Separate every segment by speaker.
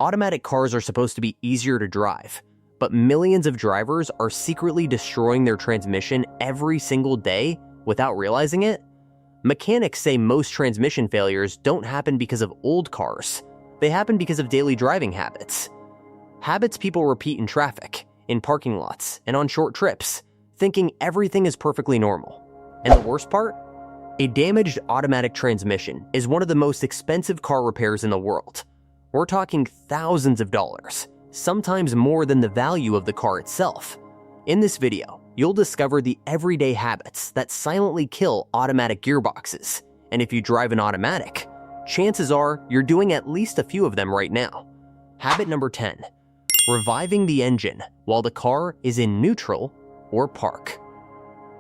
Speaker 1: Automatic cars are supposed to be easier to drive, but millions of drivers are secretly destroying their transmission every single day without realizing it. Mechanics say most transmission failures don't happen because of old cars. They happen because of daily driving habits. Habits people repeat in traffic, in parking lots, and on short trips, thinking everything is perfectly normal. And the worst part? A damaged automatic transmission is one of the most expensive car repairs in the world. We're talking thousands of dollars, sometimes more than the value of the car itself. In this video, you'll discover the everyday habits that silently kill automatic gearboxes. And if you drive an automatic, chances are you're doing at least a few of them right now. Habit number 10, revving the engine while the car is in neutral or park.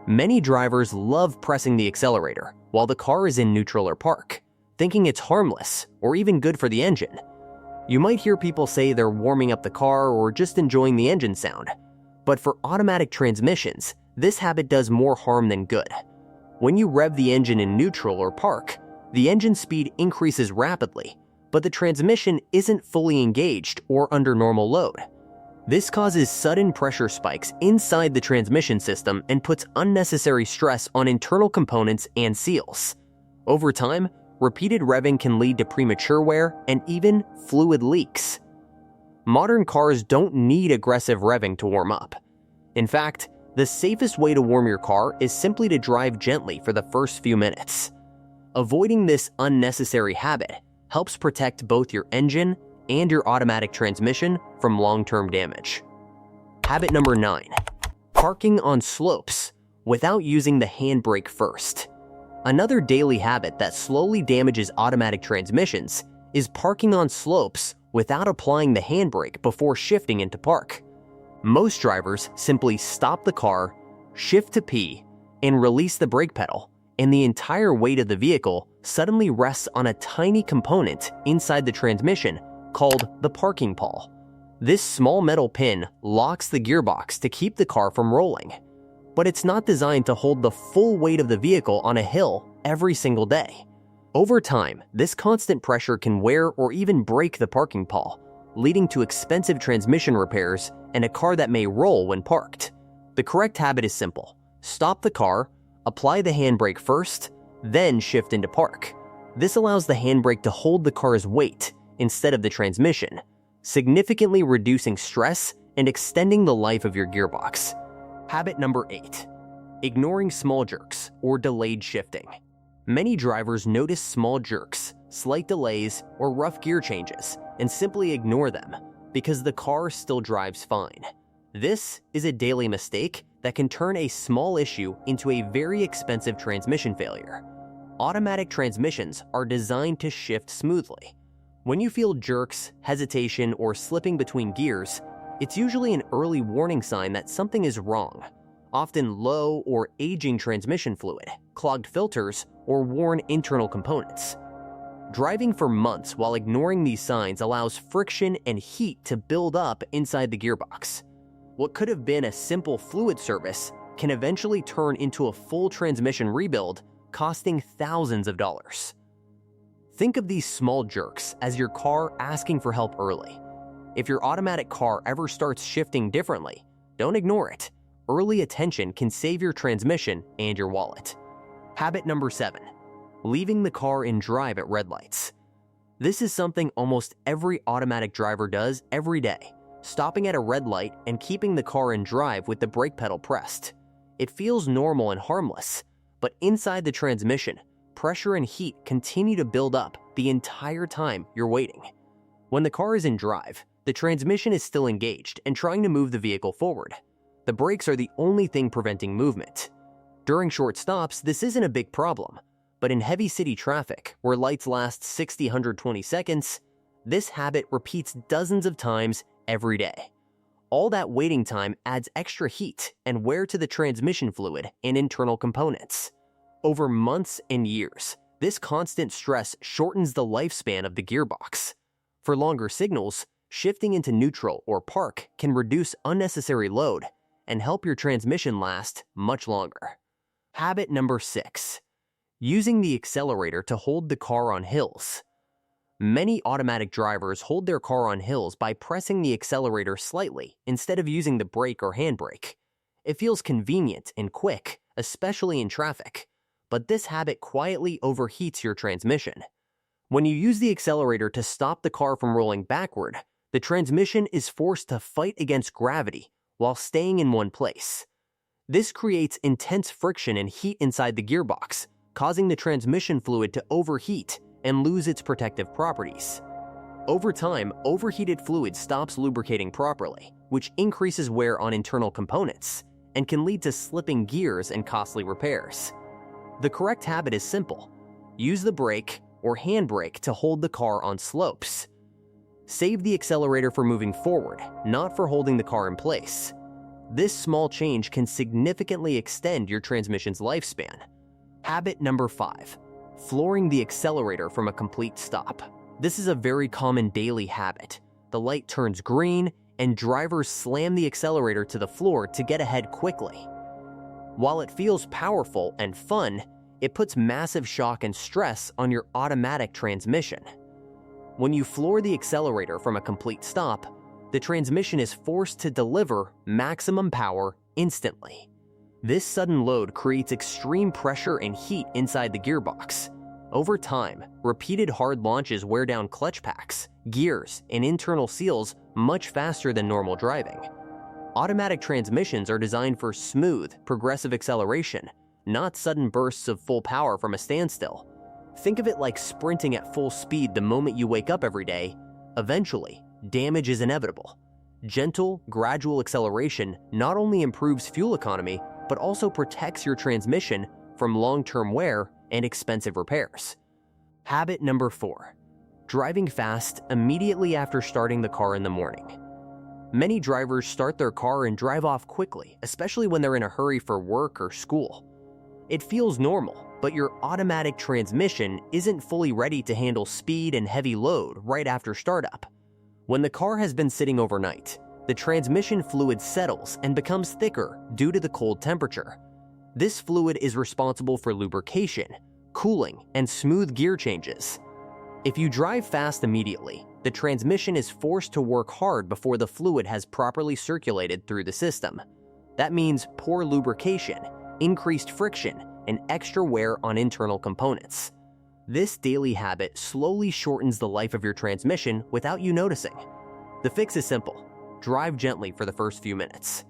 Speaker 1: Many drivers love pressing the accelerator while the car is in neutral or park, thinking it's harmless or even good for the engine. You might hear people say they're warming up the car or just enjoying the engine sound. But for automatic transmissions, this habit does more harm than good. When you rev the engine in neutral or park, the engine speed increases rapidly, but the transmission isn't fully engaged or under normal load. This causes sudden pressure spikes inside the transmission system and puts unnecessary stress on internal components and seals. Over time, repeated revving can lead to premature wear and even fluid leaks. Modern cars don't need aggressive revving to warm up. In fact, the safest way to warm your car is simply to drive gently for the first few minutes. Avoiding this unnecessary habit helps protect both your engine and your automatic transmission from long-term damage. Habit number 9, parking on slopes without using the handbrake first. Another daily habit that slowly damages automatic transmissions is parking on slopes without applying the handbrake before shifting into park. Most drivers simply stop the car, shift to P, and release the brake pedal, and the entire weight of the vehicle suddenly rests on a tiny component inside the transmission called the parking pawl. This small metal pin locks the gearbox to keep the car from rolling, but it's not designed to hold the full weight of the vehicle on a hill every single day. Over time, this constant pressure can wear or even break the parking pawl, leading to expensive transmission repairs and a car that may roll when parked. The correct habit is simple. Stop the car, apply the handbrake first, then shift into park. This allows the handbrake to hold the car's weight instead of the transmission, significantly reducing stress and extending the life of your gearbox. Habit number 8, ignoring small jerks or delayed shifting. Many drivers notice small jerks, slight delays, or rough gear changes and simply ignore them because the car still drives fine. This is a daily mistake that can turn a small issue into a very expensive transmission failure. Automatic transmissions are designed to shift smoothly. When you feel jerks, hesitation, or slipping between gears, it's usually an early warning sign that something is wrong, often low or aging transmission fluid, clogged filters, or worn internal components. Driving for months while ignoring these signs allows friction and heat to build up inside the gearbox. What could have been a simple fluid service can eventually turn into a full transmission rebuild, costing thousands of dollars. Think of these small jerks as your car asking for help early. If your automatic car ever starts shifting differently, don't ignore it. Early attention can save your transmission and your wallet. Habit number 7, leaving the car in drive at red lights. This is something almost every automatic driver does every day, stopping at a red light and keeping the car in drive with the brake pedal pressed. It feels normal and harmless, but inside the transmission, pressure and heat continue to build up the entire time you're waiting. When the car is in drive, the transmission is still engaged and trying to move the vehicle forward. The brakes are the only thing preventing movement. During short stops, this isn't a big problem, but in heavy city traffic, where lights last 60, 120 seconds, this habit repeats dozens of times every day. All that waiting time adds extra heat and wear to the transmission fluid and internal components. Over months and years, this constant stress shortens the lifespan of the gearbox. For longer signals, shifting into neutral or park can reduce unnecessary load and help your transmission last much longer. Habit number 6, using the accelerator to hold the car on hills. Many automatic drivers hold their car on hills by pressing the accelerator slightly instead of using the brake or handbrake. It feels convenient and quick, especially in traffic, but this habit quietly overheats your transmission. When you use the accelerator to stop the car from rolling backward, the transmission is forced to fight against gravity while staying in one place. This creates intense friction and heat inside the gearbox, causing the transmission fluid to overheat and lose its protective properties. Over time, overheated fluid stops lubricating properly, which increases wear on internal components and can lead to slipping gears and costly repairs. The correct habit is simple. Use the brake or handbrake to hold the car on slopes. Save the accelerator for moving forward, not for holding the car in place. This small change can significantly extend your transmission's lifespan. Habit number 5. Flooring the accelerator from a complete stop. This is a very common daily habit. The light turns green, and drivers slam the accelerator to the floor to get ahead quickly. While it feels powerful and fun, it puts massive shock and stress on your automatic transmission. When you floor the accelerator from a complete stop, the transmission is forced to deliver maximum power instantly. This sudden load creates extreme pressure and heat inside the gearbox. Over time, repeated hard launches wear down clutch packs, gears, and internal seals much faster than normal driving. Automatic transmissions are designed for smooth, progressive acceleration, not sudden bursts of full power from a standstill. Think of it like sprinting at full speed the moment you wake up every day. Eventually, damage is inevitable. Gentle, gradual acceleration not only improves fuel economy, but also protects your transmission from long-term wear and expensive repairs. Habit number 4. Driving fast immediately after starting the car in the morning. Many drivers start their car and drive off quickly, especially when they're in a hurry for work or school. It feels normal, but your automatic transmission isn't fully ready to handle speed and heavy load right after startup. When the car has been sitting overnight, the transmission fluid settles and becomes thicker due to the cold temperature. This fluid is responsible for lubrication, cooling, and smooth gear changes. If you drive fast immediately, the transmission is forced to work hard before the fluid has properly circulated through the system. That means poor lubrication, increased friction, and extra wear on internal components. This daily habit slowly shortens the life of your transmission without you noticing. The fix is simple. Drive gently for the first few minutes.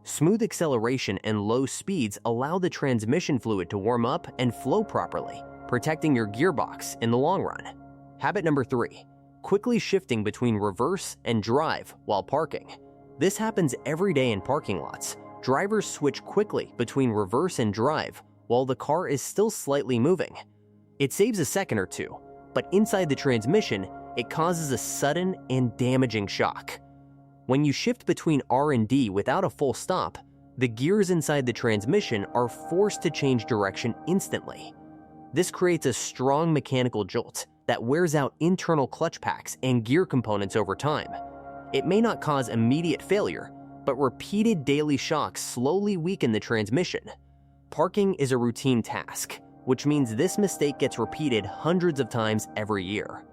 Speaker 1: Smooth acceleration and low speeds allow the transmission fluid to warm up and flow properly, protecting your gearbox in the long run. Habit number 3. Quickly shifting between reverse and drive while parking. This happens every day in parking lots. Drivers switch quickly between reverse and drive while the car is still slightly moving. It saves a second or two, but inside the transmission, it causes a sudden and damaging shock. When you shift between R and D without a full stop, the gears inside the transmission are forced to change direction instantly. This creates a strong mechanical jolt that wears out internal clutch packs and gear components over time. It may not cause immediate failure, but repeated daily shocks slowly weaken the transmission. Parking is a routine task, which means this mistake gets repeated hundreds of times every year.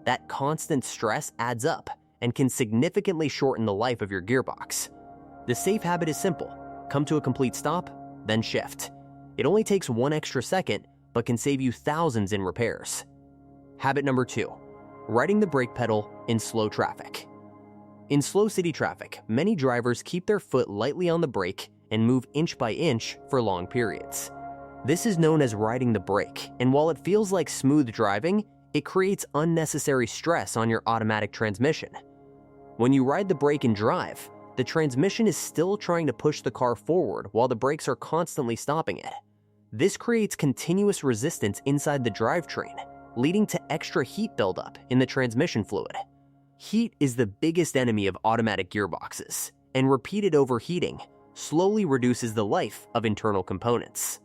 Speaker 1: That constant stress adds up and can significantly shorten the life of your gearbox. The safe habit is simple. Come to a complete stop, then shift. It only takes one extra second, but can save you thousands in repairs. Habit number 2. Riding the brake pedal in slow traffic. In slow city traffic, many drivers keep their foot lightly on the brake and move inch by inch for long periods. This is known as riding the brake, and while it feels like smooth driving, it creates unnecessary stress on your automatic transmission. When you ride the brake and drive, the transmission is still trying to push the car forward while the brakes are constantly stopping it. This creates continuous resistance inside the drivetrain, leading to extra heat buildup in the transmission fluid. Heat is the biggest enemy of automatic gearboxes, and repeated overheating slowly reduces the life of internal components.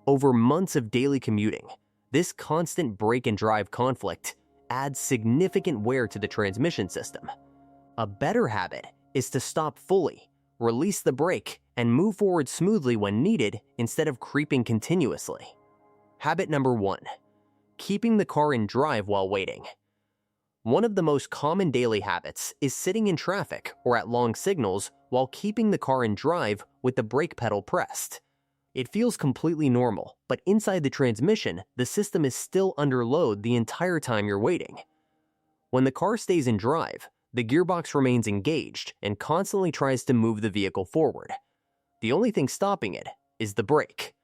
Speaker 1: Over months of daily commuting, this constant brake and drive conflict adds significant wear to the transmission system. A better habit is to stop fully, release the brake, and move forward smoothly when needed instead of creeping continuously. Habit number 1. Keeping the car in drive while waiting. One of the most common daily habits is sitting in traffic or at long signals while keeping the car in drive with the brake pedal pressed. It feels completely normal, but inside the transmission, the system is still under load the entire time you're waiting. When the car stays in drive, the gearbox remains engaged and constantly tries to move the vehicle forward. The only thing stopping it is the brake.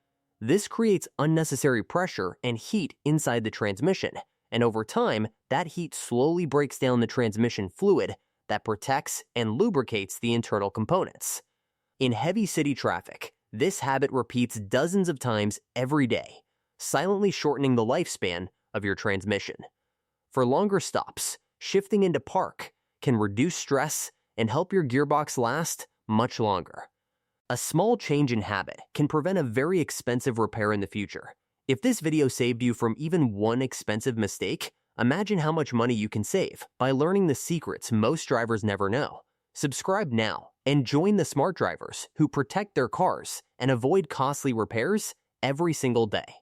Speaker 1: This creates unnecessary pressure and heat inside the transmission, and over time, that heat slowly breaks down the transmission fluid that protects and lubricates the internal components. In heavy city traffic, this habit repeats dozens of times every day, silently shortening the lifespan of your transmission. For longer stops, shifting into park can reduce stress and help your gearbox last much longer. A small change in habit can prevent a very expensive repair in the future. If this video saved you from even one expensive mistake, imagine how much money you can save by learning the secrets most drivers never know. Subscribe now and join the smart drivers who protect their cars and avoid costly repairs every single day.